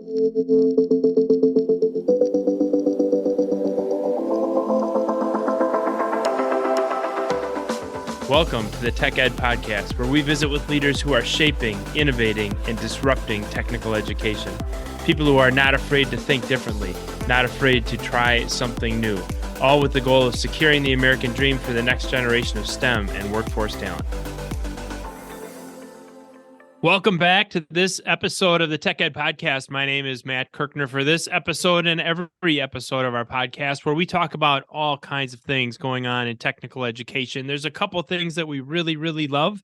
Welcome to the Tech Ed Podcast, where we visit with leaders who are shaping, innovating, and disrupting technical education. People who are not afraid to think differently, not afraid to try something new, all with the goal of securing the American dream for the next generation of STEM and workforce talent. Welcome back to this episode of the Tech Ed Podcast. My name is Matt Kirkner. For this episode and every episode of our podcast, where we talk about all kinds of things going on in technical education, there's a couple of things that we really love.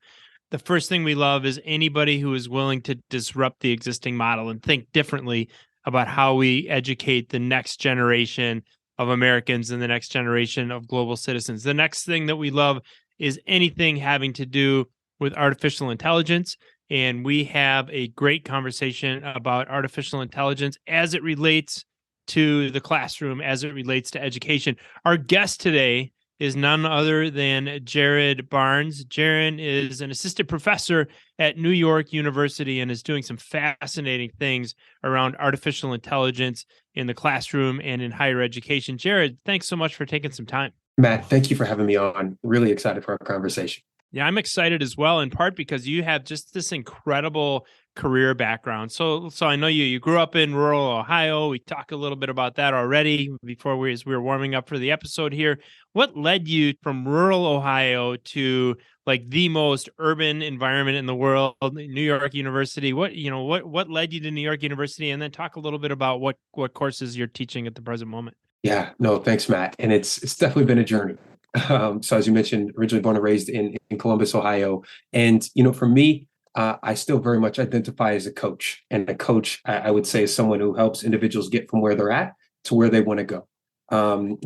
The first thing we love is anybody who is willing to disrupt the existing model and think differently about how we educate the next generation of Americans and the next generation of global citizens. The next thing that we love is anything having to do with artificial intelligence. And we have a great conversation about artificial intelligence as it relates to the classroom, as it relates to education. Our guest today is none other than Jarrod Barnes. Jarrod is an assistant professor at New York University and is doing some fascinating things around artificial intelligence in the classroom and in higher education. Jarrod, thanks so much for taking some time. Matt, thank you for having me on. Really excited for our conversation. Yeah, I'm excited as well, in part because you have just this incredible career background. So I know you grew up in rural Ohio. We talked a little bit about that already before as we were warming up for the episode here. What led you from rural Ohio to like the most urban environment in the world, New York University? What led you to New York University? And then talk a little bit about what courses you're teaching at the present moment. Yeah, no, thanks, Matt. And it's definitely been a journey. So as you mentioned, originally born and raised in Columbus, Ohio. And, for me, I still very much identify as a coach. And a coach, I would say, is someone who helps individuals get from where they're at to where they want to go.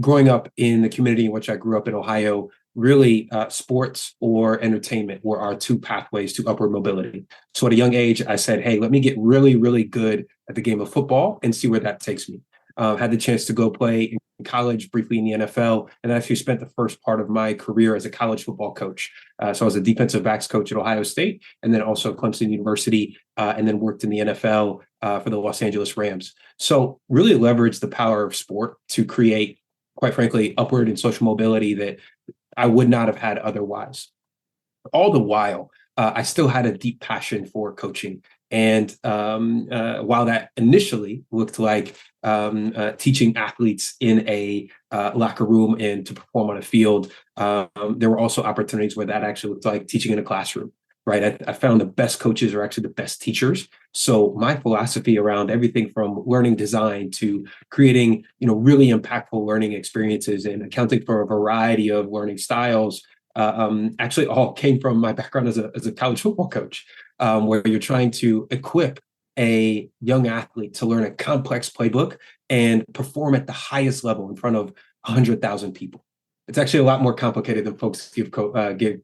Growing up in the community in which I grew up in Ohio, really sports or entertainment were our two pathways to upward mobility. So at a young age, I said, hey, let me get really good at the game of football and see where that takes me. Had the chance to go play in college, briefly in the NFL, and actually spent the first part of my career as a college football coach. So I was a defensive backs coach at Ohio State, and then also Clemson University, and then worked in the NFL for the Los Angeles Rams. So really leveraged the power of sport to create, quite frankly, upward and social mobility that I would not have had otherwise. All the while, I still had a deep passion for coaching. And while that initially looked like teaching athletes in a locker room and to perform on a field, there were also opportunities where that actually looked like teaching in a classroom, right? I found the best coaches are actually the best teachers. So my philosophy around everything from learning design to creating, really impactful learning experiences and accounting for a variety of learning styles actually all came from my background as a college football coach. Where you're trying to equip a young athlete to learn a complex playbook and perform at the highest level in front of 100,000 people. It's actually a lot more complicated than folks give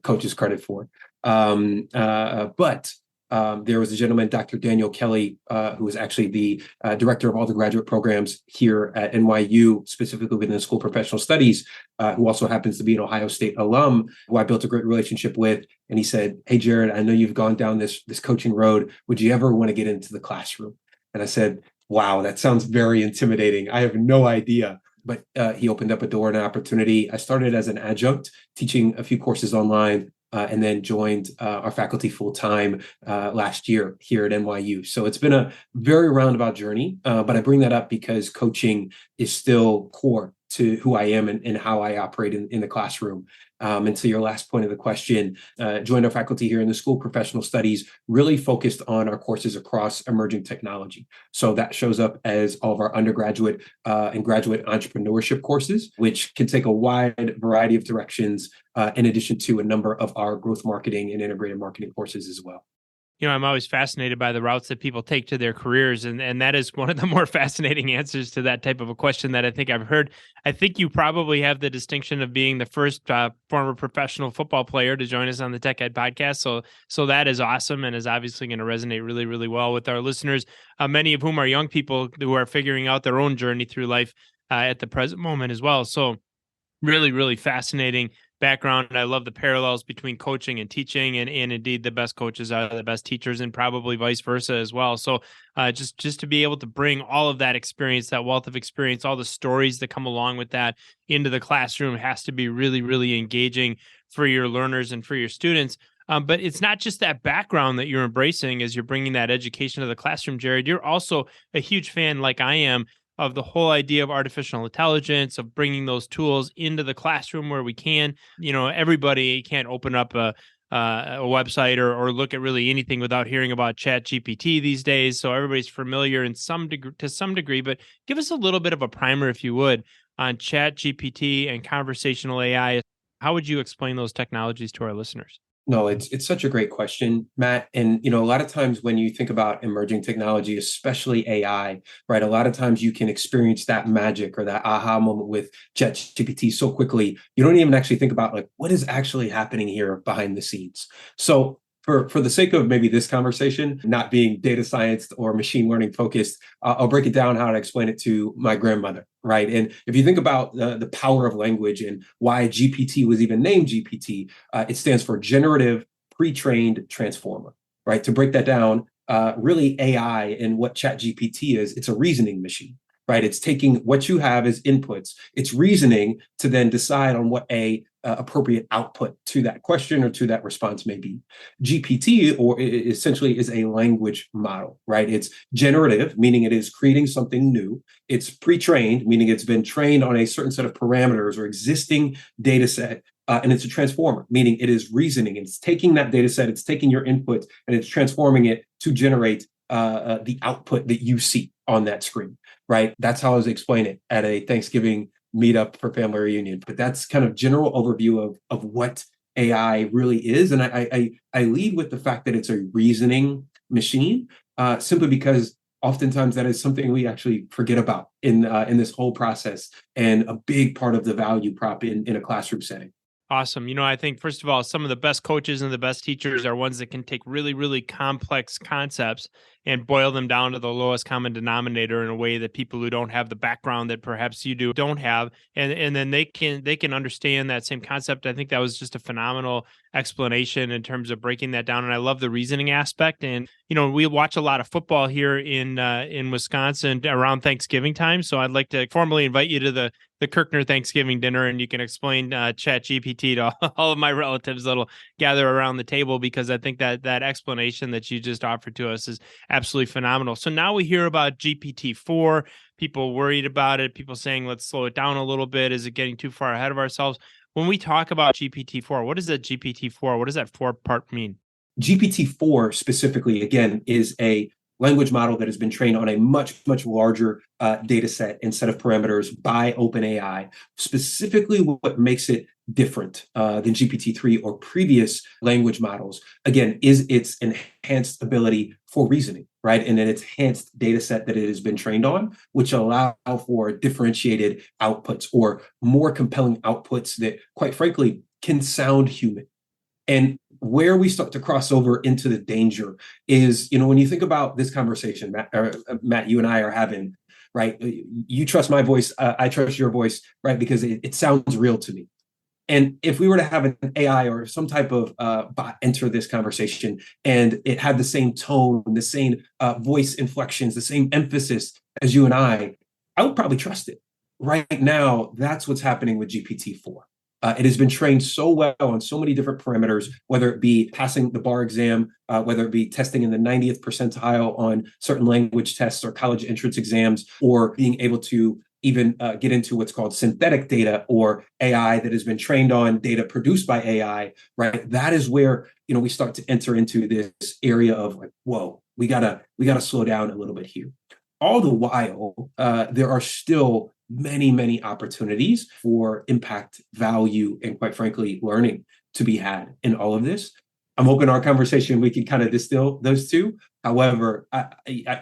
coaches credit for. But there was a gentleman, Dr. Daniel Kelly, who was actually the director of all the graduate programs here at NYU, specifically within the School of Professional Studies, who also happens to be an Ohio State alum, who I built a great relationship with. And he said, hey, Jarrod, I know you've gone down this coaching road. Would you ever want to get into the classroom? And I said, wow, that sounds very intimidating. I have no idea. But he opened up a door and an opportunity. I started as an adjunct, teaching a few courses online, and then joined our faculty full-time last year here at NYU. So it's been a very roundabout journey, but I bring that up because coaching is still core to who I am and how I operate in the classroom. And to your last point of the question, joined our faculty here in the School of Professional Studies, really focused on our courses across emerging technology. So that shows up as all of our undergraduate and graduate entrepreneurship courses, which can take a wide variety of directions, in addition to a number of our growth marketing and integrated marketing courses as well. I'm always fascinated by the routes that people take to their careers. And that is one of the more fascinating answers to that type of a question that I think I've heard. I think you probably have the distinction of being the first former professional football player to join us on the Tech Ed podcast. So that is awesome and is obviously going to resonate really, really well with our listeners, many of whom are young people who are figuring out their own journey through life at the present moment as well. So really, really fascinating background. I love the parallels between coaching and teaching, and indeed the best coaches are the best teachers, and probably vice versa as well. So just to be able to bring all of that experience, that wealth of experience, all the stories that come along with that into the classroom has to be really, really engaging for your learners and for your students. But it's not just that background that you're embracing as you're bringing that education to the classroom, Jarrod. You're also a huge fan, like I am, of the whole idea of artificial intelligence, of bringing those tools into the classroom where we can. Everybody can't open up a website or look at really anything without hearing about Chat GPT these days. So everybody's familiar in to some degree. But give us a little bit of a primer, if you would, on Chat GPT and conversational AI. How would you explain those technologies to our listeners? No, it's such a great question, Matt. And a lot of times when you think about emerging technology, especially AI, right? A lot of times you can experience that magic or that aha moment with ChatGPT so quickly, you don't even actually think about like what is actually happening here behind the scenes. So for the sake of maybe this conversation, not being data science or machine learning focused, I'll break it down how to explain it to my grandmother, right? And if you think about the power of language and why GPT was even named GPT, it stands for Generative Pre-trained Transformer, right? To break that down, really AI and what ChatGPT is, it's a reasoning machine, right? It's taking what you have as inputs, it's reasoning to then decide on what a appropriate output to that question or to that response may be. GPT, or essentially, is a language model, right? It's generative, meaning it is creating something new. It's pre-trained, meaning it's been trained on a certain set of parameters or existing data set. And it's a transformer, meaning it is reasoning. It's taking that data set, it's taking your input, and it's transforming it to generate the output that you see on that screen, right? That's how I was explaining it at a Thanksgiving meetup for family reunion. But that's kind of general overview of what AI really is. And I lead with the fact that it's a reasoning machine, simply because oftentimes that is something we actually forget about in this whole process, and a big part of the value prop in a classroom setting. Awesome. I think, first of all, some of the best coaches and the best teachers are ones that can take really, really complex concepts and boil them down to the lowest common denominator in a way that people who don't have the background that perhaps you do don't have. And then they can understand that same concept. I think that was just a phenomenal explanation in terms of breaking that down. And I love the reasoning aspect. And, we watch a lot of football here in Wisconsin around Thanksgiving time. So I'd like to formally invite you to the Kirkner Thanksgiving dinner, and you can explain Chat GPT to all of my relatives that'll gather around the table, because I think that explanation that you just offered to us is absolutely phenomenal. So now we hear about GPT-4, people worried about it, people saying, let's slow it down a little bit. Is it getting too far ahead of ourselves? When we talk about GPT-4, what is that GPT-4? What does that four part mean? GPT-4 specifically, again, is a language model that has been trained on a much, much larger data set and set of parameters by OpenAI. Specifically, what makes it different than GPT-3 or previous language models, again, is its enhanced ability for reasoning, right? And an enhanced data set that it has been trained on, which allow for differentiated outputs or more compelling outputs that, quite frankly, can sound human. And where we start to cross over into the danger is, when you think about this conversation, Matt, you and I are having, right? You trust my voice, I trust your voice, right? Because it sounds real to me. And if we were to have an AI or some type of bot enter this conversation and it had the same tone, the same voice inflections, the same emphasis as you and I would probably trust it. Right now, that's what's happening with GPT-4. It has been trained so well on so many different parameters, whether it be passing the bar exam, whether it be testing in the 90th percentile on certain language tests or college entrance exams, or being able to even get into what's called synthetic data, or AI that has been trained on data produced by AI, right? That is where, we start to enter into this area of like, whoa, we gotta slow down a little bit here. All the while, there are still many, many opportunities for impact, value, and quite frankly, learning to be had in all of this. I'm hoping our conversation, we can kind of distill those two. However, I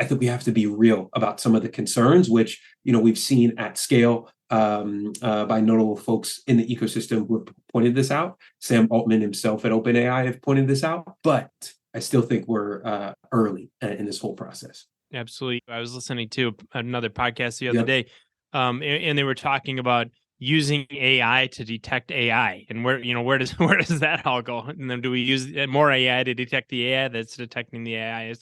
think we have to be real about some of the concerns, which, we've seen at scale by notable folks in the ecosystem who have pointed this out. Sam Altman himself at OpenAI have pointed this out, but I still think we're early in this whole process. Absolutely. I was listening to another podcast the other Yep. day, and they were talking about using AI to detect AI, and where does where does that all go? And then do we use more AI to detect the AI that's detecting the AI?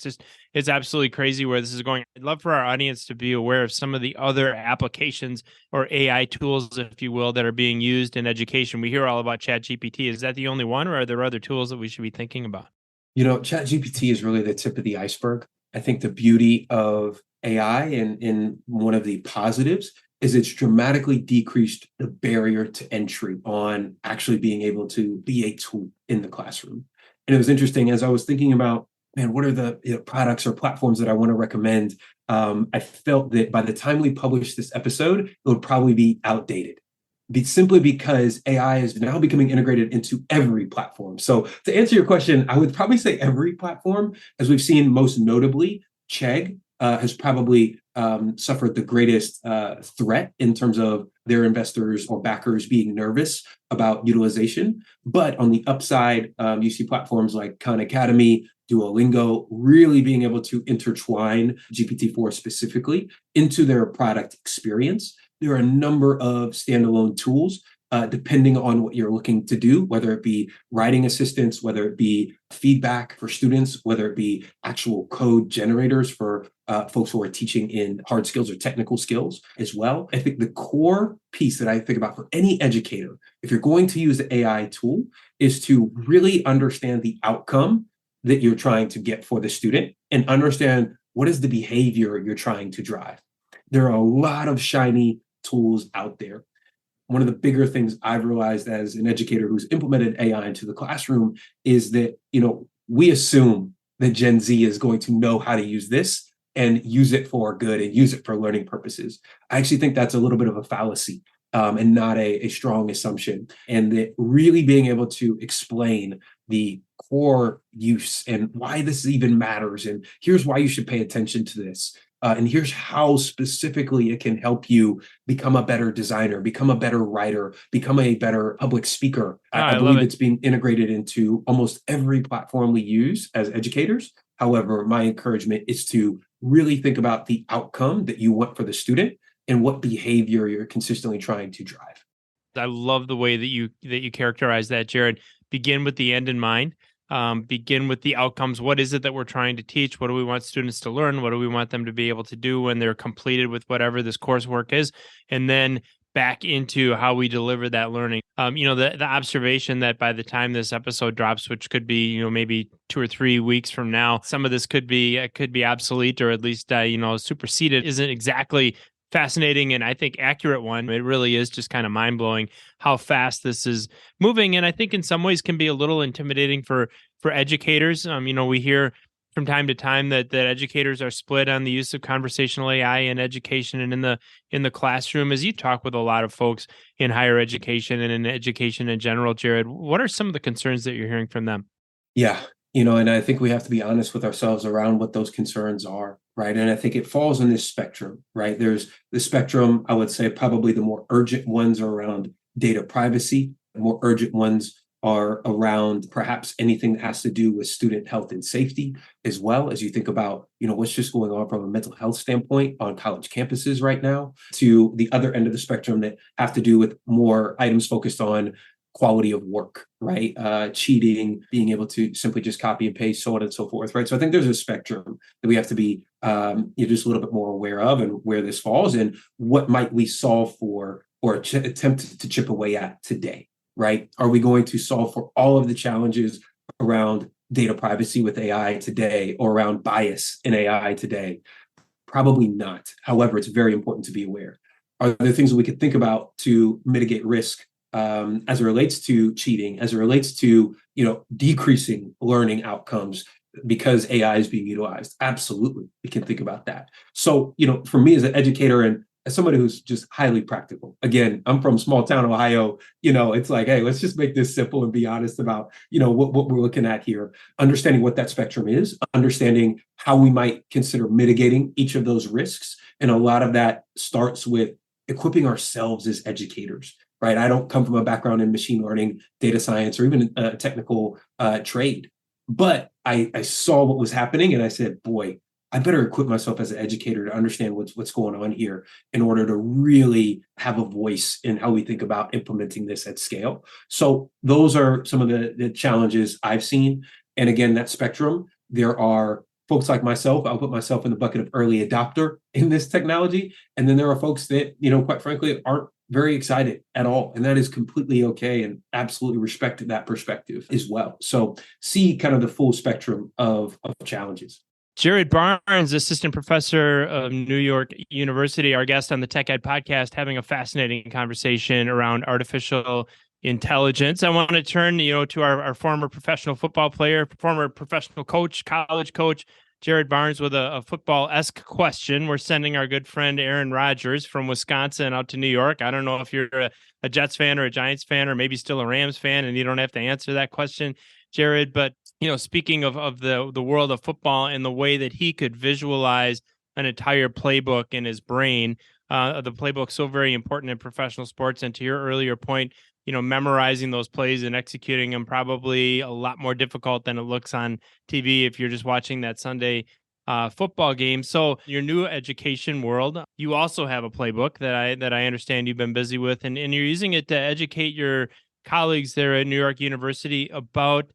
It's absolutely crazy where this is going. I'd love for our audience to be aware of some of the other applications or AI tools, if you will, that are being used in education. We hear all about ChatGPT. Is that the only one, or are there other tools that we should be thinking about? ChatGPT is really the tip of the iceberg. I think the beauty of AI and one of the positives is it's dramatically decreased the barrier to entry on actually being able to be a tool in the classroom. And it was interesting as I was thinking about, man, what are the products or platforms that I want to recommend? I felt that by the time we publish this episode, it would probably be outdated simply because AI is now becoming integrated into every platform. So to answer your question, I would probably say every platform, as we've seen most notably, Chegg has probably suffered the greatest threat in terms of their investors or backers being nervous about utilization. But on the upside, you see platforms like Khan Academy, Duolingo really being able to intertwine GPT-4 specifically into their product experience. There are a number of standalone tools, depending on what you're looking to do, whether it be writing assistance, whether it be feedback for students, whether it be actual code generators for folks who are teaching in hard skills or technical skills as well. I think the core piece that I think about for any educator, if you're going to use the AI tool, is to really understand the outcome that you're trying to get for the student and understand what is the behavior you're trying to drive. There are a lot of shiny tools out there. One of the bigger things I've realized as an educator who's implemented AI into the classroom is that, we assume that Gen Z is going to know how to use this and use it for good and use it for learning purposes. I actually think that's a little bit of a fallacy and not a strong assumption. And that really being able to explain the core use and why this even matters, and here's why you should pay attention to this. And here's how specifically it can help you become a better designer, become a better writer, become a better public speaker. I believe it's being integrated into almost every platform we use as educators. However, my encouragement is to really think about the outcome that you want for the student and what behavior you're consistently trying to drive. I love the way that you characterize that, Jarrod. Begin with the end in mind. Begin with the outcomes. What is it that we're trying to teach? What do we want students to learn? What do we want them to be able to do when they're completed with whatever this coursework is? And then back into how we deliver that learning. The observation that by the time this episode drops, which could be, maybe 2 or 3 weeks from now, some of this could be obsolete or at least, superseded, isn't exactly fascinating and I think accurate one. It really is just kind of mind blowing how fast this is moving, and I think in some ways can be a little intimidating for educators. We hear from time to time that educators are split on the use of conversational AI in education and in the classroom. As you talk with a lot of folks in higher education and in education in general, Jarrod, what are some of the concerns that you're hearing from them? Yeah, and I think we have to be honest with ourselves around what those concerns are, right? And I think it falls in this spectrum, right? There's the spectrum, I would say probably the more urgent ones are around data privacy. The more urgent ones are around perhaps anything that has to do with student health and safety, as well as you think about, what's just going on from a mental health standpoint on college campuses right now, to the other end of the spectrum that have to do with more items focused on quality of work, right? Cheating, being able to simply just copy and paste, so on and so forth, right? So I think there's a spectrum that we have to be just a little bit more aware of and where this falls and what might we solve for or attempt to chip away at today, right? Are we going to solve for all of the challenges around data privacy with AI today or around bias in AI today? Probably not. However, it's very important to be aware. Are there things that we could think about to mitigate risk as it relates to cheating, as it relates to, decreasing learning outcomes because AI is being utilized? Absolutely, we can think about that. So, for me as an educator and as somebody who's just highly practical, again, I'm from small town Ohio, it's like, hey, let's just make this simple and be honest about, what we're looking at here, understanding what that spectrum is, understanding how we might consider mitigating each of those risks. And a lot of that starts with equipping ourselves as educators. Right. I don't come from a background in machine learning, data science, or even a technical trade. But I saw what was happening and I said, boy, I better equip myself as an educator to understand what's going on here in order to really have a voice in how we think about implementing this at scale. So those are some of the challenges I've seen. And again, that spectrum, there are folks like myself. I'll put myself in the bucket of early adopter in this technology. And then there are folks that, quite frankly, aren't very excited at all. And that is completely okay, and absolutely respect that perspective as well. So see kind of the full spectrum of challenges. Jarrod Barnes, assistant professor of New York University, our guest on the Tech Ed podcast, having a fascinating conversation around artificial intelligence. I want to turn, to our former professional football player, former professional coach, college coach, Jarrod Barnes, with a football-esque question. We're sending our good friend Aaron Rodgers from Wisconsin out to New York. I don't know if you're a Jets fan or a Giants fan, or maybe still a Rams fan, and you don't have to answer that question, Jarrod. But speaking of the world of football and the way that he could visualize an entire playbook in his brain, the playbook so very important in professional sports. And to your earlier point, memorizing those plays and executing them probably a lot more difficult than it looks on TV if you're just watching that Sunday football game. So your new education world, you also have a playbook that I understand you've been busy with, and you're using it to educate your colleagues there at New York University about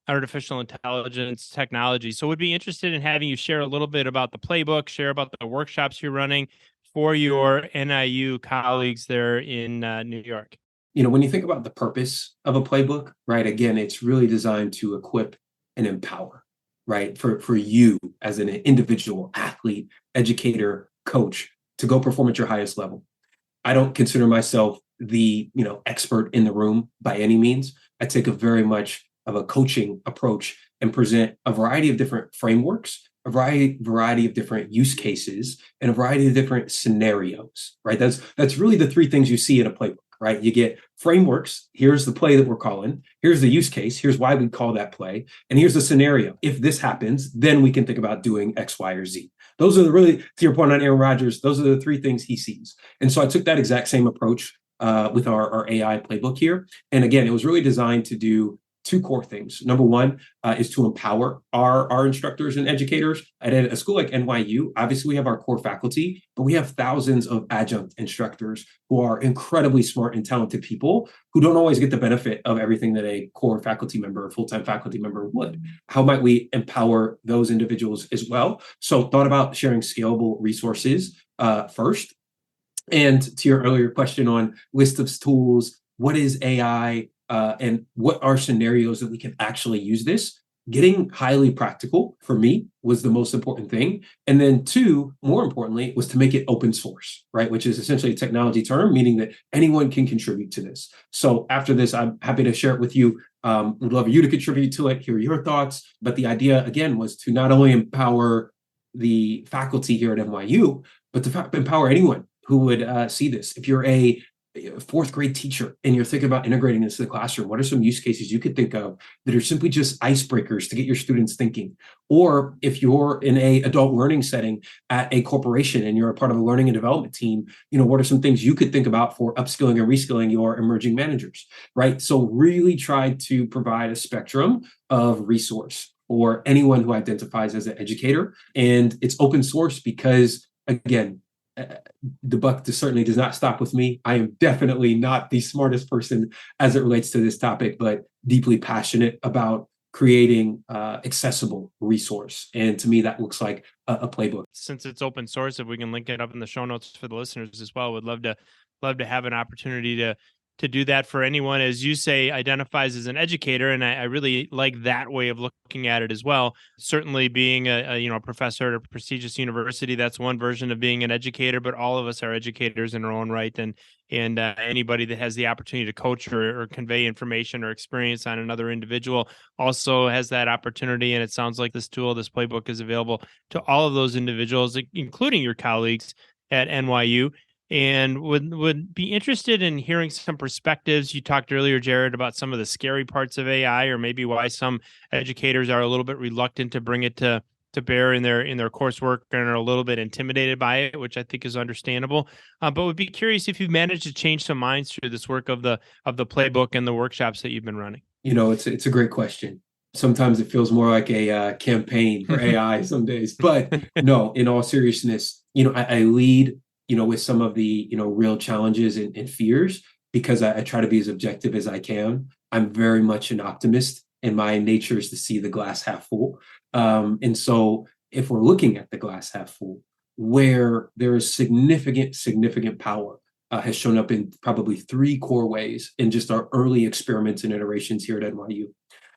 artificial intelligence technology. So would be interested in having you share a little bit about the playbook, share about the workshops you're running for your NIU colleagues there in New York. When you think about the purpose of a playbook, right, again, it's really designed to equip and empower, right, for you as an individual athlete, educator, coach to go perform at your highest level. I don't consider myself the, expert in the room by any means. I take a very much of a coaching approach and present a variety of different frameworks, a variety of different use cases, and a variety of different scenarios, right? That's really the three things you see in a playbook, right? You get frameworks. Here's the play that we're calling. Here's the use case. Here's why we call that play. And here's the scenario. If this happens, then we can think about doing X, Y, or Z. Those are really, to your point on Aaron Rodgers, those are the three things he sees. And so I took that exact same approach with our AI playbook here. And again, it was really designed to do two core things. Number one is to empower our instructors and educators. At a school like NYU, obviously we have our core faculty, but we have thousands of adjunct instructors who are incredibly smart and talented people who don't always get the benefit of everything that a core faculty member or full-time faculty member would. How might we empower those individuals as well? So thought about sharing scalable resources first. And to your earlier question on list of tools, what is AI? And what are scenarios that we can actually use this? Getting highly practical for me was the most important thing. And then two, more importantly, was to make it open source, right? Which is essentially a technology term, meaning that anyone can contribute to this. So after this, I'm happy to share it with you. Would love you to contribute to it, hear your thoughts. But the idea, again, was to not only empower the faculty here at NYU, but to empower anyone who would see this. If you're a fourth grade teacher and you're thinking about integrating this to the classroom, what are some use cases you could think of that are simply just icebreakers to get your students thinking? Or if you're in a adult learning setting at a corporation and you're a part of a learning and development team, what are some things you could think about for upskilling and reskilling your emerging managers, right? So really try to provide a spectrum of resource for anyone who identifies as an educator. And it's open source because, again, the buck certainly does not stop with me. I am definitely not the smartest person as it relates to this topic, but deeply passionate about creating accessible resource. And to me, that looks like a playbook. Since it's open source, if we can link it up in the show notes for the listeners as well, would love to have an opportunity to do that for anyone, as you say, identifies as an educator. And I really like that way of looking at it as well. Certainly being a professor at a prestigious university, that's one version of being an educator, but all of us are educators in our own right. And anybody that has the opportunity to coach or convey information or experience on another individual also has that opportunity. And it sounds like this tool, this playbook, is available to all of those individuals, including your colleagues at NYU. And would be interested in hearing some perspectives. You talked earlier, Jarrod, about some of the scary parts of AI, or maybe why some educators are a little bit reluctant to bring it to bear in their coursework and are a little bit intimidated by it, which I think is understandable. But would be curious if you've managed to change some minds through this work of the playbook and the workshops that you've been running. It's a great question. Sometimes it feels more like a campaign for AI some days. But no, in all seriousness, I lead, with some of the, real challenges and fears because I try to be as objective as I can. I'm very much an optimist, and my nature is to see the glass half full. And so if we're looking at the glass half full, where there is significant power has shown up in probably three core ways in just our early experiments and iterations here at NYU.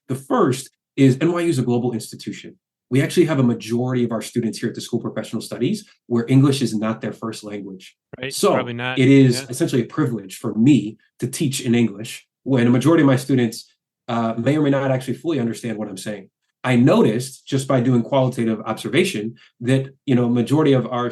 The first is NYU is a global institution. We actually have a majority of our students here at the School of Professional Studies where English is not their first language. Right. So Probably not. it is essentially a privilege for me to teach in English when a majority of my students may or may not actually fully understand what I'm saying. I noticed just by doing qualitative observation that, majority of our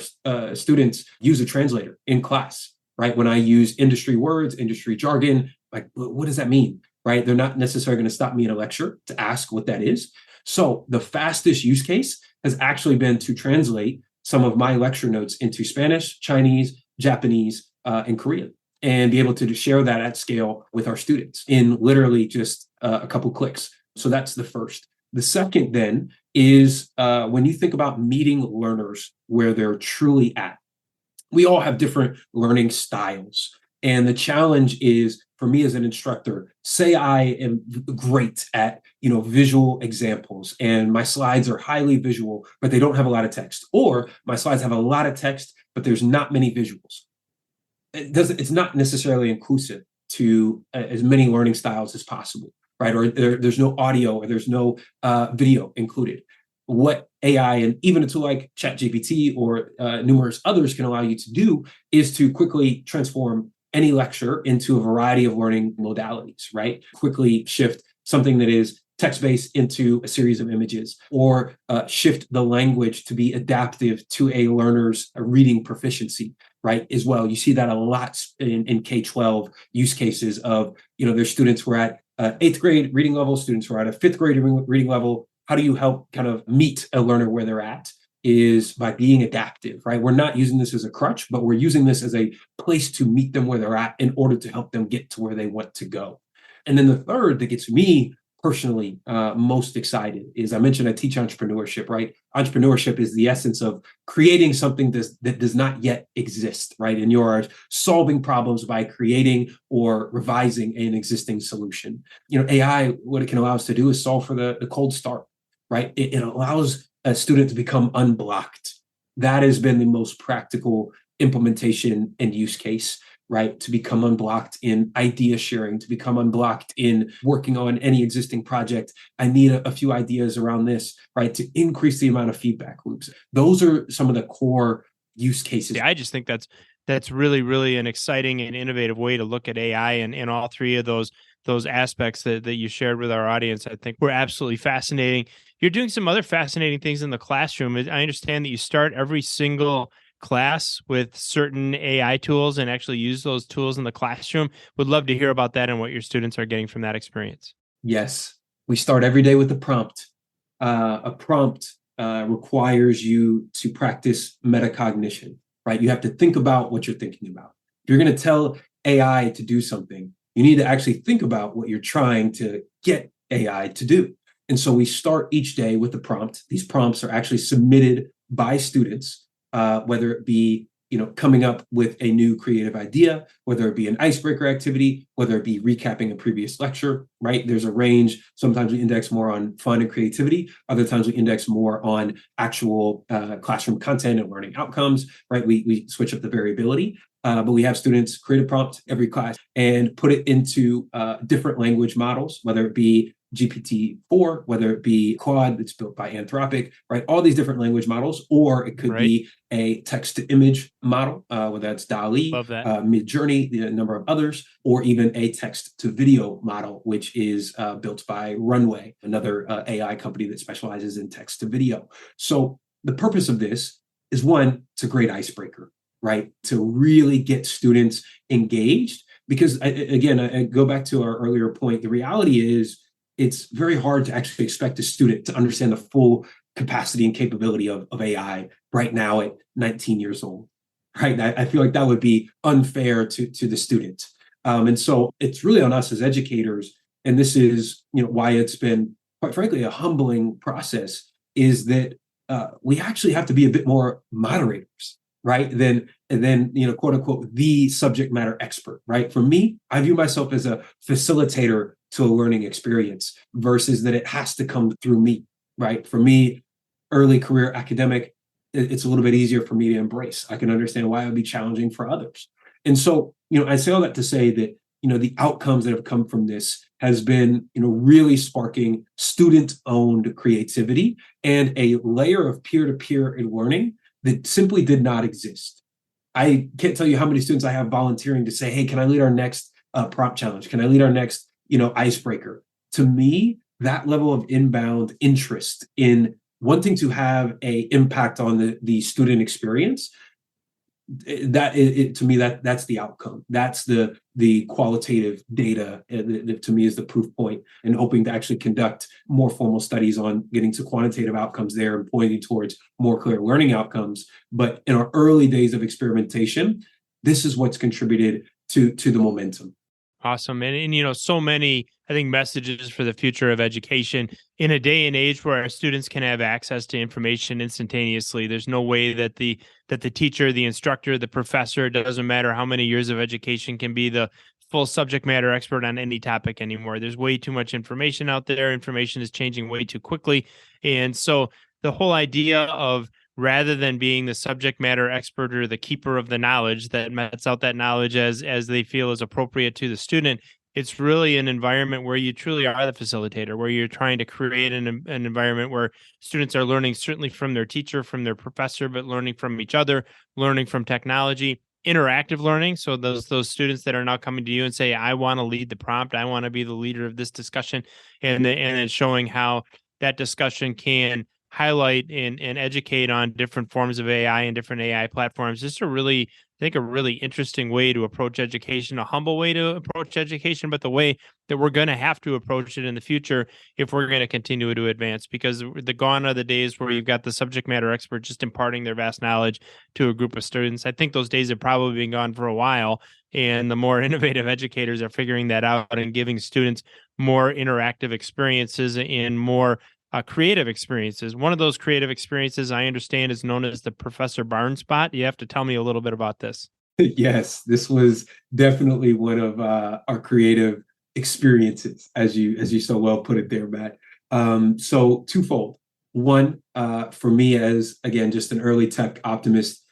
students use a translator in class, right? When I use industry words, industry jargon, like, what does that mean? Right? They're not necessarily going to stop me in a lecture to ask what that is. So the fastest use case has actually been to translate some of my lecture notes into Spanish, Chinese, Japanese, and Korean, and be able to share that at scale with our students in literally just a couple clicks. So that's the first. The second then is when you think about meeting learners where they're truly at. We all have different learning styles. And the challenge is for me as an instructor, say I am great at, visual examples and my slides are highly visual, but they don't have a lot of text, or my slides have a lot of text, but there's not many visuals. It's not necessarily inclusive to as many learning styles as possible, right? Or there's no audio or there's no video included. What AI and even a tool like ChatGPT or numerous others can allow you to do is to quickly transform any lecture into a variety of learning modalities, right? Quickly shift something that is text-based into a series of images, or shift the language to be adaptive to a learner's reading proficiency, right? As well, you see that a lot in K-12 use cases of, there's students who are at 8th grade reading level, students who are at a 5th grade reading level. How do you help kind of meet a learner where they're at? Is by being adaptive, right? We're not using this as a crutch, but we're using this as a place to meet them where they're at in order to help them get to where they want to go. And then the third that gets me personally most excited is I mentioned I teach entrepreneurship, right? Entrepreneurship is the essence of creating something that does not yet exist, right? And you're solving problems by creating or revising an existing solution. AI, what it can allow us to do is solve for the cold start, right? It allows a student to become unblocked. That has been the most practical implementation and use case, right? To become unblocked in idea sharing, to become unblocked in working on any existing project. I need a few ideas around this, right? To increase the amount of feedback loops. Those are some of the core use cases. Yeah, I just think that's really, really an exciting and innovative way to look at AI, and all three of those aspects that you shared with our audience, I think were absolutely fascinating. You're doing some other fascinating things in the classroom. I understand that you start every single class with certain AI tools and actually use those tools in the classroom. Would love to hear about that and what your students are getting from that experience. Yes, we start every day with a prompt. A prompt requires you to practice metacognition, right? You have to think about what you're thinking about. If you're going to tell AI to do something, you need to actually think about what you're trying to get AI to do. And so we start each day with the prompt. These prompts are actually submitted by students, whether it be coming up with a new creative idea, whether it be an icebreaker activity, whether it be recapping a previous lecture, right? There's a range. Sometimes we index more on fun and creativity. Other times we index more on actual classroom content and learning outcomes, right? We switch up the variability. But we have students create a prompt every class and put it into different language models, whether it be GPT-4, whether it be Claude that's built by Anthropic, right? All these different language models, or it could be a text-to-image model, whether that's DALL-E, Midjourney, the number of others, or even a text-to-video model, which is built by Runway, another AI company that specializes in text-to-video. So the purpose of this is, one, it's a great icebreaker, right? To really get students engaged. Because again, I go back to our earlier point, the reality is it's very hard to actually expect a student to understand the full capacity and capability of AI right now at 19 years old, right? I feel like that would be unfair to the student. And so it's really on us as educators, and this is why it's been quite frankly, a humbling process is that we actually have to be a bit more moderators, right? Than quote unquote, the subject matter expert, right? For me, I view myself as a facilitator to a learning experience versus that it has to come through me, right? For me, early career academic, it's a little bit easier for me to embrace. I can understand why it would be challenging for others. And so, I say all that to say that, the outcomes that have come from this has been, really sparking student-owned creativity and a layer of peer-to-peer learning that simply did not exist. I can't tell you how many students I have volunteering to say, hey, can I lead our next prompt challenge? Can I lead our next, icebreaker? To me, that level of inbound interest in wanting to have a impact on the student experience, to me, that's the outcome. That's the qualitative data that to me is the proof point, and hoping to actually conduct more formal studies on getting to quantitative outcomes there and pointing towards more clear learning outcomes. But in our early days of experimentation, this is what's contributed to the momentum. Awesome. And so many, I think, messages for the future of education in a day and age where our students can have access to information instantaneously. There's no way that the teacher, the instructor, the professor, doesn't matter how many years of education, can be the full subject matter expert on any topic anymore. There's way too much information out there. Information is changing way too quickly. And so the whole idea of, rather than being the subject matter expert or the keeper of the knowledge that mets out that knowledge as they feel is appropriate to the student, it's really an environment where you truly are the facilitator, where you're trying to create an environment where students are learning certainly from their teacher, from their professor, but learning from each other, learning from technology, interactive learning. So those students that are now coming to you and say, I want to lead the prompt, I want to be the leader of this discussion, and then showing how that discussion can highlight and educate on different forms of AI and different AI platforms. This is a really interesting way to approach education, a humble way to approach education, but the way that we're going to have to approach it in the future if we're going to continue to advance, because gone are the days where you've got the subject matter expert just imparting their vast knowledge to a group of students. I think those days have probably been gone for a while, and the more innovative educators are figuring that out and giving students more interactive experiences and more creative experiences. One of those creative experiences, I understand, is known as the Professor Barnes spot. You have to tell me a little bit about this. Yes, this was definitely one of our creative experiences, as you so well put it there, Matt. So twofold. One, for me, as again just an early tech optimist,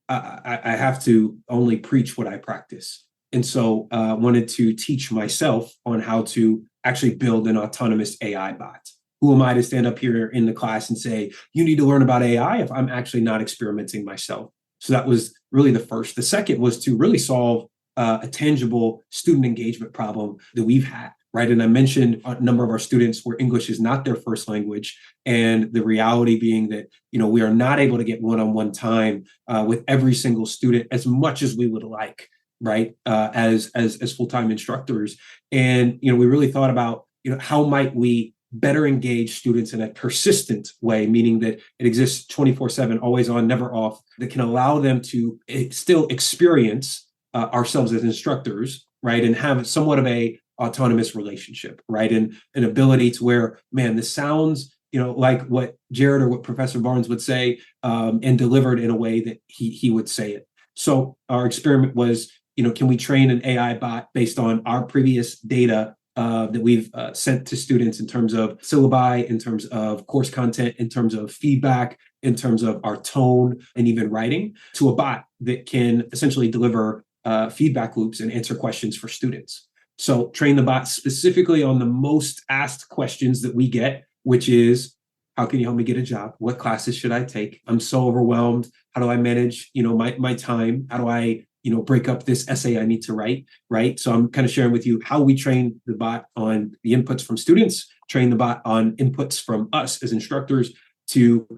I have to only preach what I practice, and so wanted to teach myself on how to actually build an autonomous AI bot. Who am I to stand up here in the class and say, you need to learn about AI if I'm actually not experimenting myself? So that was really the first. The second was to really solve a tangible student engagement problem that we've had, right? And I mentioned a number of our students where English is not their first language. And the reality being that, we are not able to get one-on-one time with every single student as much as we would like, right? As full-time instructors. And, we really thought about, how might we better engage students in a persistent way, meaning that it exists 24/7, always on, never off, that can allow them to still experience ourselves as instructors, right? And have somewhat of a autonomous relationship, right? And an ability to where, man, this sounds, like what Jarrod or what Professor Barnes would say, and delivered in a way that he would say it. So our experiment was, can we train an AI bot based on our previous data that we've sent to students in terms of syllabi, in terms of course content, in terms of feedback, in terms of our tone, and even writing, to a bot that can essentially deliver feedback loops and answer questions for students. So train the bot specifically on the most asked questions that we get, which is, how can you help me get a job? What classes should I take? I'm so overwhelmed. How do I manage, my time? How do I break up this essay I need to write, right? So I'm kind of sharing with you how we train the bot on the inputs from students, train the bot on inputs from us as instructors to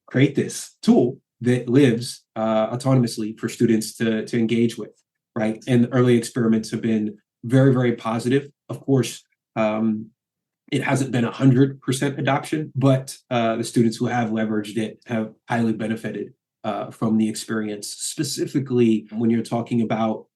create this tool that lives autonomously for students to engage with, right? And the early experiments have been very, very positive. Of course, it hasn't been 100% adoption, but the students who have leveraged it have highly benefited from the experience. Specifically, when you're talking about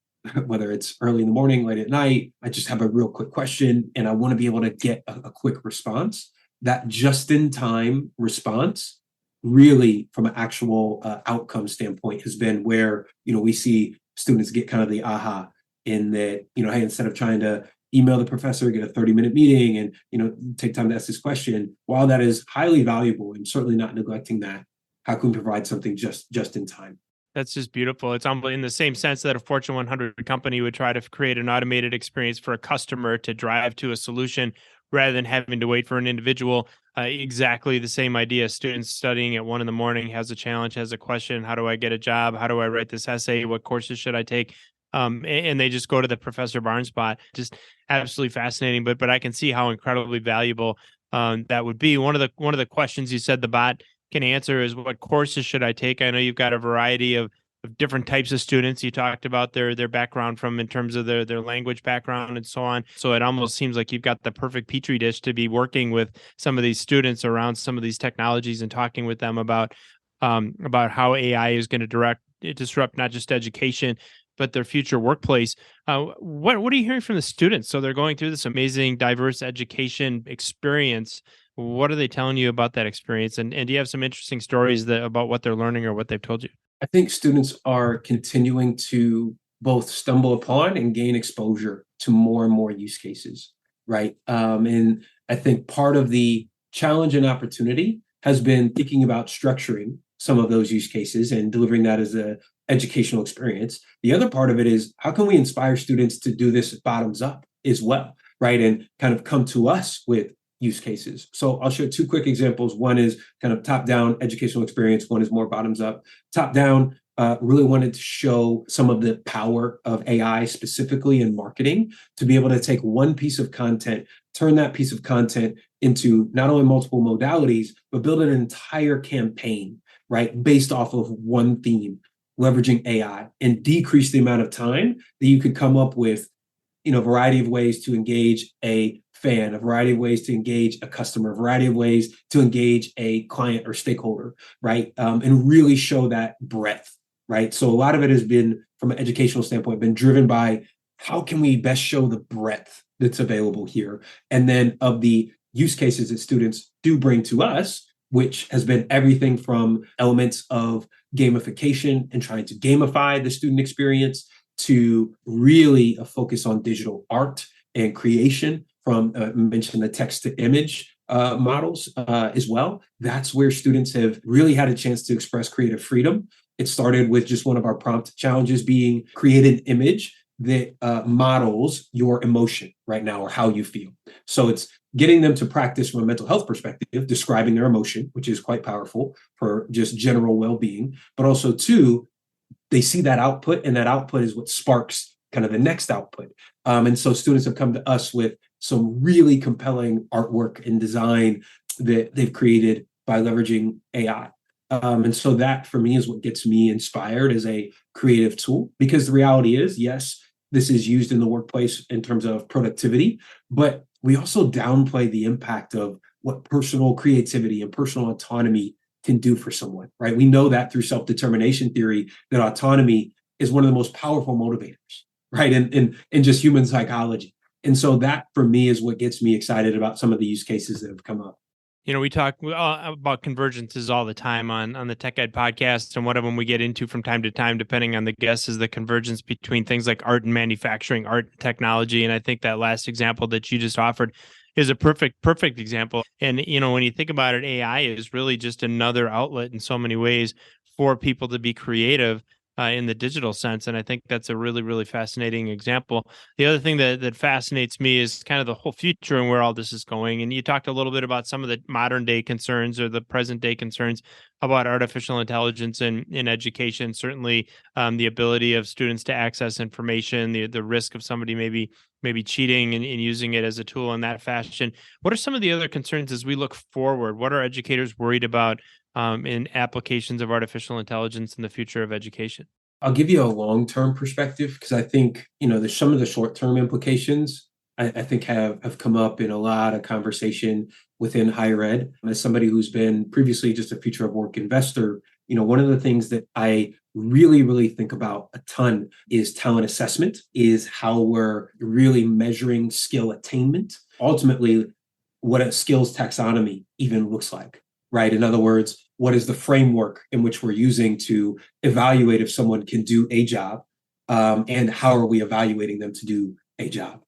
whether it's early in the morning, late at night, I just have a real quick question and I want to be able to get a quick response. that just-in-time response really from an actual outcome standpoint has been where, we see students get kind of the aha in that, hey, instead of trying to email the professor, get a 30-minute meeting and, take time to ask this question, while that is highly valuable and certainly not neglecting that, how can we provide something just in time? That's just beautiful. It's in the same sense that a Fortune 100 company would try to create an automated experience for a customer to drive to a solution rather than having to wait for an individual. Exactly the same idea. Students studying at 1 a.m. has a challenge, has a question. How do I get a job? How do I write this essay? What courses should I take? And they just go to the Professor Barnes spot. Just absolutely fascinating. But I can see how incredibly valuable that would be. One of the questions you said the bot can answer is, what courses should I take? I know you've got a variety of different types of students. You talked about their background from in terms of their language background and so on. So it almost seems like you've got the perfect petri dish to be working with some of these students around some of these technologies and talking with them about how AI is going to disrupt not just education but their future workplace. What are you hearing from the students? So they're going through this amazing, diverse education experience. What are they telling you about that experience? And do you have some interesting stories about what they're learning or what they've told you? I think students are continuing to both stumble upon and gain exposure to more and more use cases, right? And I think part of the challenge and opportunity has been thinking about structuring some of those use cases and delivering that as a educational experience. The other part of it is, how can we inspire students to do this bottoms up as well, right? And kind of come to us with use cases. So I'll share two quick examples. One is kind of top-down educational experience. One is more bottoms up. Top-down, really wanted to show some of the power of AI specifically in marketing, to be able to take one piece of content, turn that piece of content into not only multiple modalities, but build an entire campaign, right, based off of one theme, leveraging AI, and decrease the amount of time that you could come up with, a variety of ways to engage a fan, a variety of ways to engage a customer, a variety of ways to engage a client or stakeholder, right? And really show that breadth, right? So a lot of it has been, from an educational standpoint, been driven by how can we best show the breadth that's available here? And then of the use cases that students do bring to us, which has been everything from elements of gamification and trying to gamify the student experience, to really a focus on digital art and creation, from mentioned the text to image models as well. That's where students have really had a chance to express creative freedom. It started with just one of our prompt challenges being, create an image that models your emotion right now or how you feel. So it's getting them to practice from a mental health perspective, describing their emotion, which is quite powerful for just general well-being, but also two, they see that output, and that output is what sparks kind of the next output. And so students have come to us with some really compelling artwork and design that they've created by leveraging AI. And so that for me is what gets me inspired as a creative tool, because the reality is, yes, this is used in the workplace in terms of productivity, but we also downplay the impact of what personal creativity and personal autonomy can do for someone, right? We know that through self-determination theory, that autonomy is one of the most powerful motivators, right? In just human psychology. And so that for me is what gets me excited about some of the use cases that have come up. We talk about convergences all the time on the Tech Ed podcast, and one of them we get into from time to time, depending on the guest, is the convergence between things like art and manufacturing, art and technology. And I think that last example that you just offered is a perfect example. And when you think about it, AI is really just another outlet in so many ways for people to be creative in the digital sense. And I think that's a really, really fascinating example. The other thing that fascinates me is kind of the whole future and where all this is going. And you talked a little bit about some of the modern day concerns or the present day concerns about artificial intelligence in education. Certainly the ability of students to access information, the risk of somebody maybe cheating and using it as a tool in that fashion. What are some of the other concerns as we look forward? What are educators worried about in applications of artificial intelligence in the future of education? I'll give you a long-term perspective, because I think, there's some of the short-term implications I think have come up in a lot of conversation within higher ed. As somebody who's been previously just a future of work investor, one of the things that I really, really think about a ton is talent assessment, is how we're really measuring skill attainment. Ultimately, what a skills taxonomy even looks like, right? In other words, what is the framework in which we're using to evaluate if someone can do a job, and how are we evaluating them to do a job?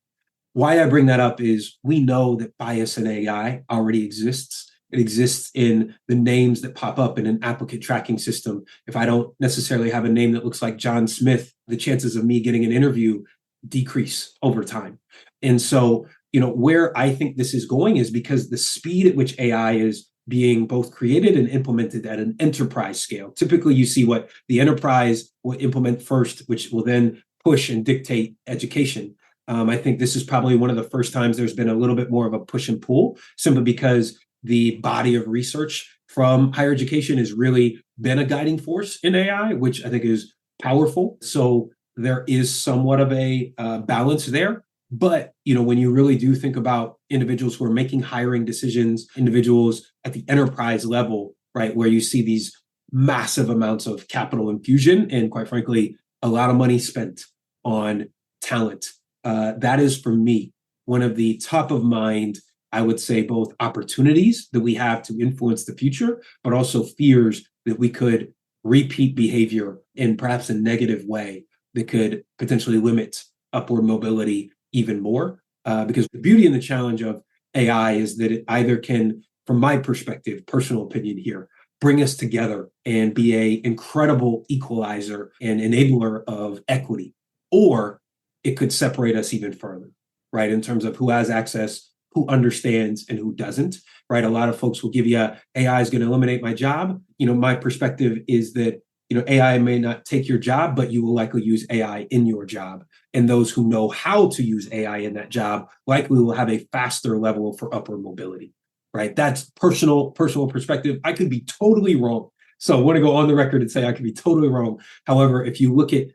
Why I bring that up is we know that bias in AI already exists. It exists in the names that pop up in an applicant tracking system. If I don't necessarily have a name that looks like John Smith, the chances of me getting an interview decrease over time. And so, where I think this is going is because the speed at which AI is being both created and implemented at an enterprise scale. Typically, you see what the enterprise will implement first, which will then push and dictate education. I think this is probably one of the first times there's been a little bit more of a push and pull, simply because the body of research from higher education has really been a guiding force in AI, which I think is powerful. So there is somewhat of a balance there. But when you really do think about individuals who are making hiring decisions, individuals at the enterprise level, right, where you see these massive amounts of capital infusion and, quite frankly, a lot of money spent on talent, that is, for me, one of the top of mind, I would say, both opportunities that we have to influence the future, but also fears that we could repeat behavior in perhaps a negative way that could potentially limit upward mobility even more. Because the beauty and the challenge of AI is that it either can, from my perspective, personal opinion here, bring us together and be an incredible equalizer and enabler of equity, or it could separate us even further, right? In terms of who has access, who understands, and who doesn't, right? A lot of folks will give you AI is going to eliminate my job. My perspective is that AI may not take your job, but you will likely use AI in your job. And those who know how to use AI in that job likely will have a faster level for upward mobility, right? That's personal perspective. I could be totally wrong. So I want to go on the record and say I could be totally wrong. However, if you look at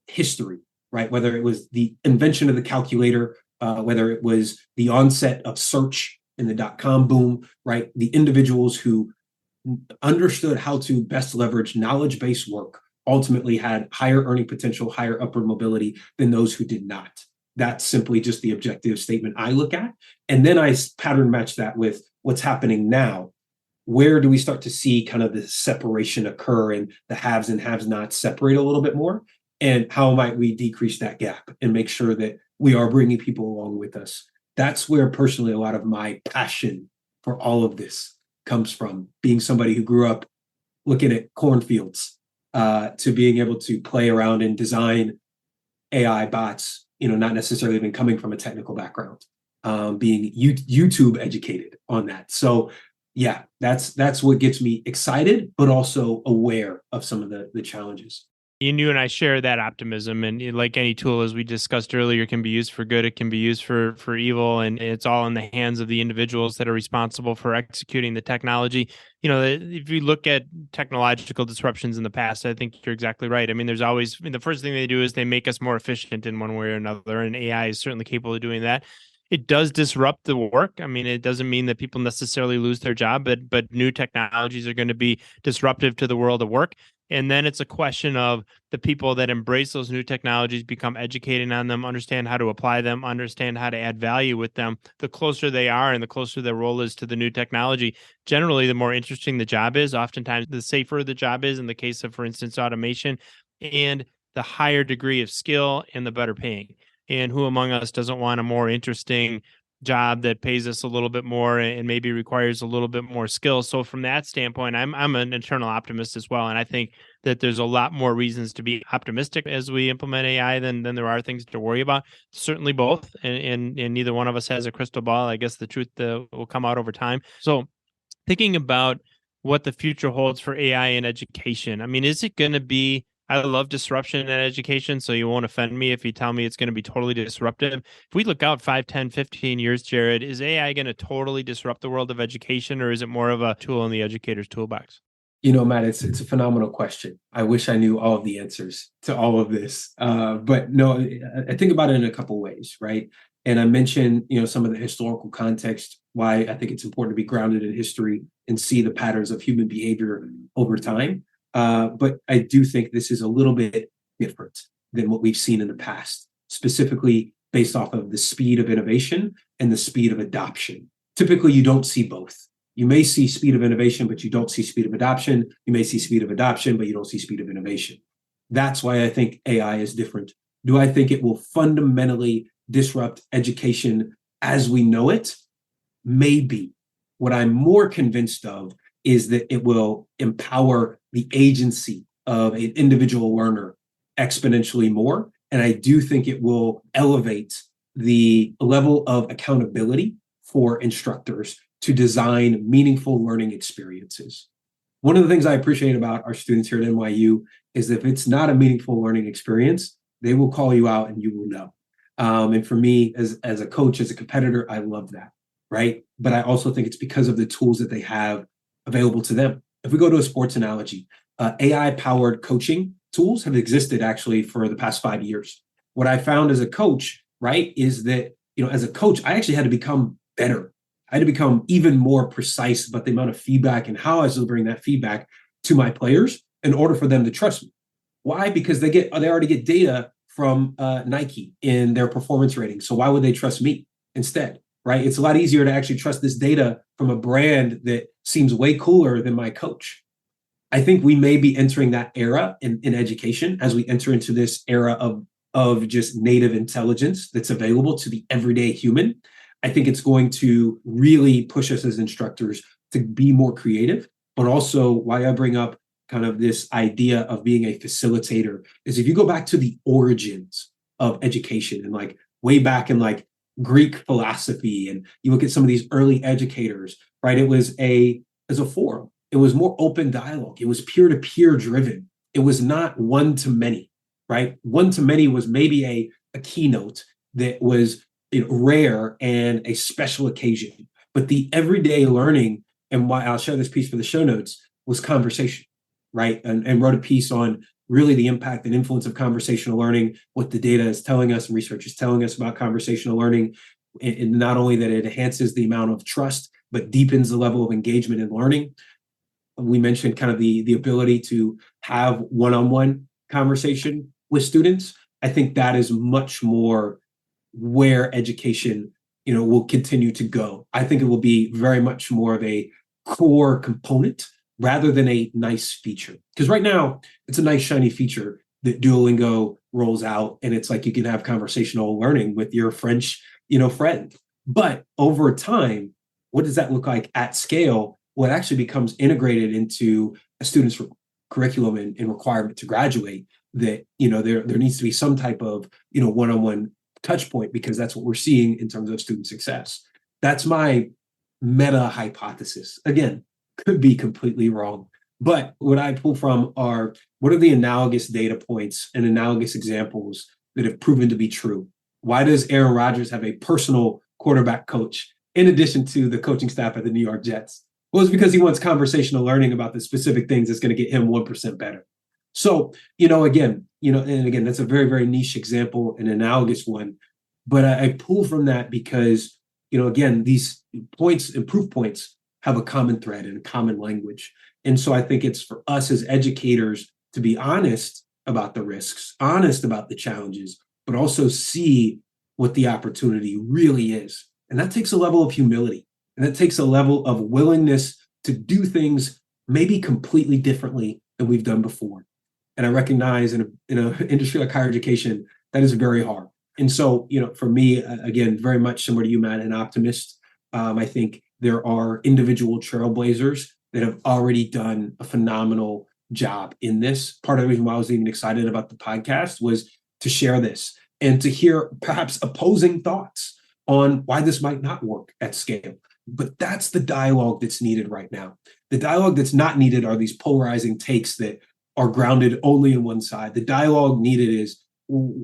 history, right, whether it was the invention of the calculator, whether it was the onset of search in the dot-com boom, right, the individuals who understood how to best leverage knowledge-based work ultimately had higher earning potential, higher upward mobility than those who did not. That's simply just the objective statement I look at. And then I pattern match that with what's happening now. Where do we start to see kind of the separation occur and the haves and have-nots separate a little bit more? And how might we decrease that gap and make sure that we are bringing people along with us? That's where personally a lot of my passion for all of this comes from, being somebody who grew up looking at cornfields, to being able to play around and design AI bots, not necessarily even coming from a technical background, being YouTube educated on that. So yeah, that's what gets me excited, but also aware of some of the challenges. You and I share that optimism, and like any tool, as we discussed earlier, can be used for good. It can be used for evil, and it's all in the hands of the individuals that are responsible for executing the technology. If you look at technological disruptions in the past, I think you're exactly right. I mean, there's always the first thing they do is they make us more efficient in one way or another, and AI is certainly capable of doing that. It does disrupt the work. I mean, it doesn't mean that people necessarily lose their job, but new technologies are going to be disruptive to the world of work. And then it's a question of the people that embrace those new technologies, become educated on them, understand how to apply them, understand how to add value with them. The closer they are and the closer their role is to the new technology, generally, the more interesting the job is. Oftentimes, the safer the job is in the case of, for instance, automation, and the higher degree of skill and the better paying. And who among us doesn't want a more interesting job that pays us a little bit more and maybe requires a little bit more skill? So from that standpoint, I'm an eternal optimist as well. And I think that there's a lot more reasons to be optimistic as we implement AI than there are things to worry about. Certainly both. And neither one of us has a crystal ball. I guess the truth will come out over time. So thinking about what the future holds for AI in education, I mean, is it going to be, I love disruption in education, so you won't offend me if you tell me it's going to be totally disruptive. If we look out 5, 10, 15 years, Jarrod, is AI going to totally disrupt the world of education, or is it more of a tool in the educator's toolbox? Matt, it's a phenomenal question. I wish I knew all of the answers to all of this. But no, I think about it in a couple ways, right? And I mentioned, some of the historical context, why I think it's important to be grounded in history and see the patterns of human behavior over time. But I do think this is a little bit different than what we've seen in the past, specifically based off of the speed of innovation and the speed of adoption. Typically, you don't see both. You may see speed of innovation, but you don't see speed of adoption. You may see speed of adoption, but you don't see speed of innovation. That's why I think AI is different. Do I think it will fundamentally disrupt education as we know it? Maybe. What I'm more convinced of is that it will empower the agency of an individual learner exponentially more. And I do think it will elevate the level of accountability for instructors to design meaningful learning experiences. One of the things I appreciate about our students here at NYU is that if it's not a meaningful learning experience, they will call you out and you will know. And for me, as a coach, as a competitor, I love that, right? But I also think it's because of the tools that they have available to them. If we go to a sports analogy, AI-powered coaching tools have existed actually for the past 5 years. What I found as a coach, right, is that, as a coach, I actually had to become better. I had to become even more precise about the amount of feedback and how I was delivering that feedback to my players in order for them to trust me. Why? Because they already get data from Nike in their performance rating. So why would they trust me instead? Right? It's a lot easier to actually trust this data from a brand that seems way cooler than my coach. I think we may be entering that era in education as we enter into this era of just native intelligence that's available to the everyday human. I think it's going to really push us as instructors to be more creative, but also why I bring up kind of this idea of being a facilitator is if you go back to the origins of education and like way back in like Greek philosophy, and you look at some of these early educators, right? It was a forum. It was more open dialogue. It was peer-to-peer driven. It was not one-to-many, right? One-to-many was maybe a keynote that was rare and a special occasion. But the everyday learning, and why I'll share this piece for the show notes, was conversation, right? And wrote a piece on really the impact and influence of conversational learning, what the data is telling us and research is telling us about conversational learning, and not only that it enhances the amount of trust, but deepens the level of engagement in learning. We mentioned kind of the ability to have one-on-one conversation with students. I think that is much more where education, will continue to go. I think it will be very much more of a core component rather than a nice feature. Because right now, it's a nice, shiny feature that Duolingo rolls out, and it's like you can have conversational learning with your French, friend. But over time, what does that look like at scale? What actually becomes integrated into a student's curriculum and requirement to graduate, that, there needs to be some type of, one-on-one touch point, because that's what we're seeing in terms of student success. That's my meta hypothesis. Again, could be completely wrong. But what I pull from are what are the analogous data points and analogous examples that have proven to be true? Why does Aaron Rodgers have a personal quarterback coach in addition to the coaching staff at the New York Jets? Well, it's because he wants conversational learning about the specific things that's going to get him 1% better. So, again, that's a very, very niche example, an analogous one. But I pull from that because, again, these points and proof points have a common thread and a common language. And so I think it's for us as educators to be honest about the risks, honest about the challenges, but also see what the opportunity really is. And that takes a level of humility, and that takes a level of willingness to do things maybe completely differently than we've done before. And I recognize in an industry like higher education, that is very hard. And so, for me, again, very much similar to you, Matt, an optimist. I think there are individual trailblazers that have already done a phenomenal job in this. Part of the reason why I was even excited about the podcast was to share this and to hear perhaps opposing thoughts on why this might not work at scale. But that's the dialogue that's needed right now. The dialogue that's not needed are these polarizing takes that are grounded only in one side. The dialogue needed is,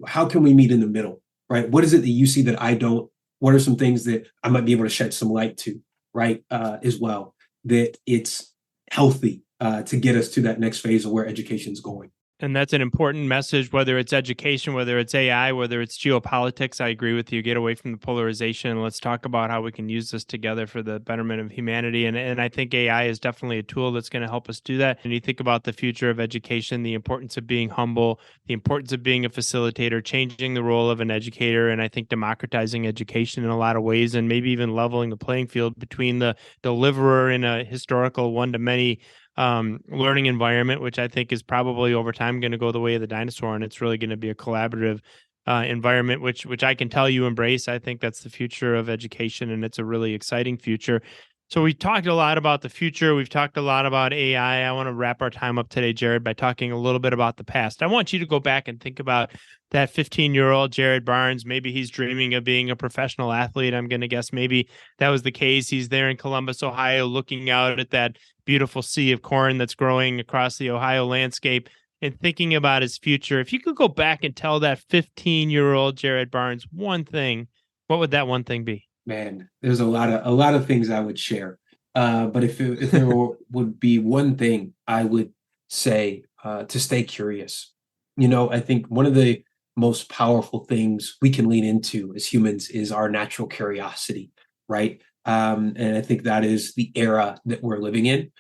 how can we meet in the middle, right? What is it that you see that I don't? What are some things that I might be able to shed some light to, right, as well, that it's healthy to get us to that next phase of where education is going. And that's an important message, whether it's education, whether it's AI, whether it's geopolitics. I agree with you. Get away from the polarization. Let's talk about how we can use this together for the betterment of humanity. And I think AI is definitely a tool that's going to help us do that. And you think about the future of education, the importance of being humble, the importance of being a facilitator, changing the role of an educator, and I think democratizing education in a lot of ways, and maybe even leveling the playing field between the deliverer in a historical one-to-many learning environment, which I think is probably over time going to go the way of the dinosaur, and it's really going to be a collaborative environment, which I can tell you embrace. I think that's the future of education, and it's a really exciting future. So we talked a lot about the future. We've talked a lot about AI. I want to wrap our time up today, Jarrod, by talking a little bit about the past. I want you to go back and think about that 15-year-old Jarrod Barnes. Maybe he's dreaming of being a professional athlete. I'm going to guess maybe that was the case. He's there in Columbus, Ohio, looking out at that beautiful sea of corn that's growing across the Ohio landscape and thinking about his future. If you could go back and tell that 15-year-old Jarrod Barnes one thing, what would that one thing be? Man, there's a lot of things I would share. But if there would be one thing, I would say to stay curious. I think one of the most powerful things we can lean into as humans is our natural curiosity, right? And I think that is the era that we're living in.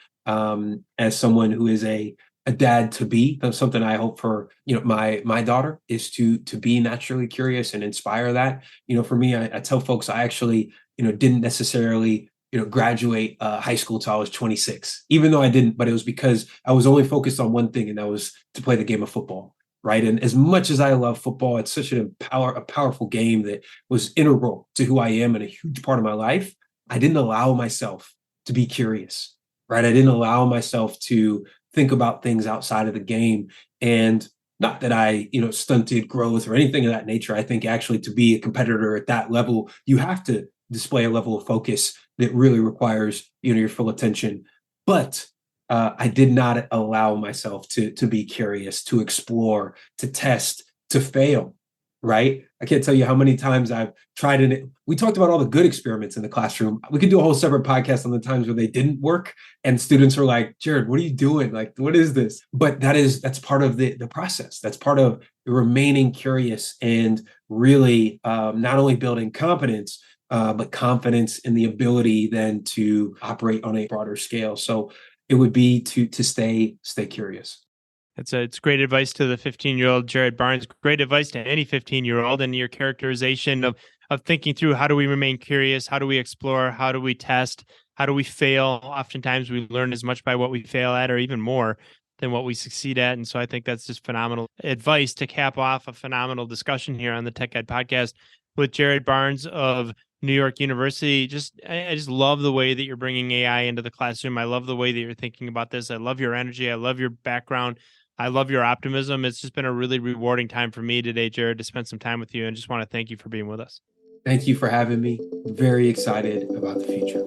As someone who is a dad to be, that's something I hope for, my daughter is to be naturally curious and inspire that. For me, I tell folks I actually, didn't necessarily, graduate high school till I was 26, even though I didn't, but it was because I was only focused on one thing, and that was to play the game of football. Right. And as much as I love football, it's such a powerful game that was integral to who I am and a huge part of my life. I didn't allow myself to be curious. Right. I didn't allow myself to think about things outside of the game. And not that I, stunted growth or anything of that nature. I think actually to be a competitor at that level, you have to display a level of focus that really requires, your full attention. But I did not allow myself to be curious, to explore, to test, to fail. Right? I can't tell you how many times I've tried it. We talked about all the good experiments in the classroom. We could do a whole separate podcast on the times where they didn't work, and students are like, "Jarrod, what are you doing? Like, what is this?" But that's part of the process. That's part of remaining curious and really not only building competence, but confidence in the ability then to operate on a broader scale. So it would be to stay curious. It's great advice to the 15-year-old Jarrod Barnes. Great advice to any 15-year-old, and your characterization of thinking through how do we remain curious, how do we explore, how do we test, how do we fail. Oftentimes we learn as much by what we fail at, or even more than what we succeed at. And so I think that's just phenomenal advice to cap off a phenomenal discussion here on the Tech Ed Podcast with Jarrod Barnes of New York University. I just love the way that you're bringing AI into the classroom. I love the way that you're thinking about this. I love your energy. I love your background. I love your optimism. It's just been a really rewarding time for me today, Jarrod, to spend some time with you, and just want to thank you for being with us. Thank you for having me. Very excited about the future.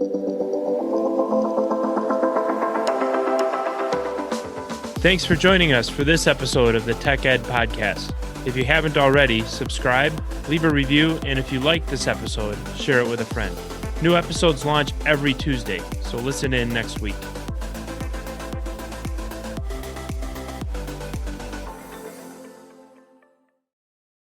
Thanks for joining us for this episode of the Tech Ed Podcast. If you haven't already, subscribe, leave a review, and if you like this episode, share it with a friend. New episodes launch every Tuesday, so listen in next week.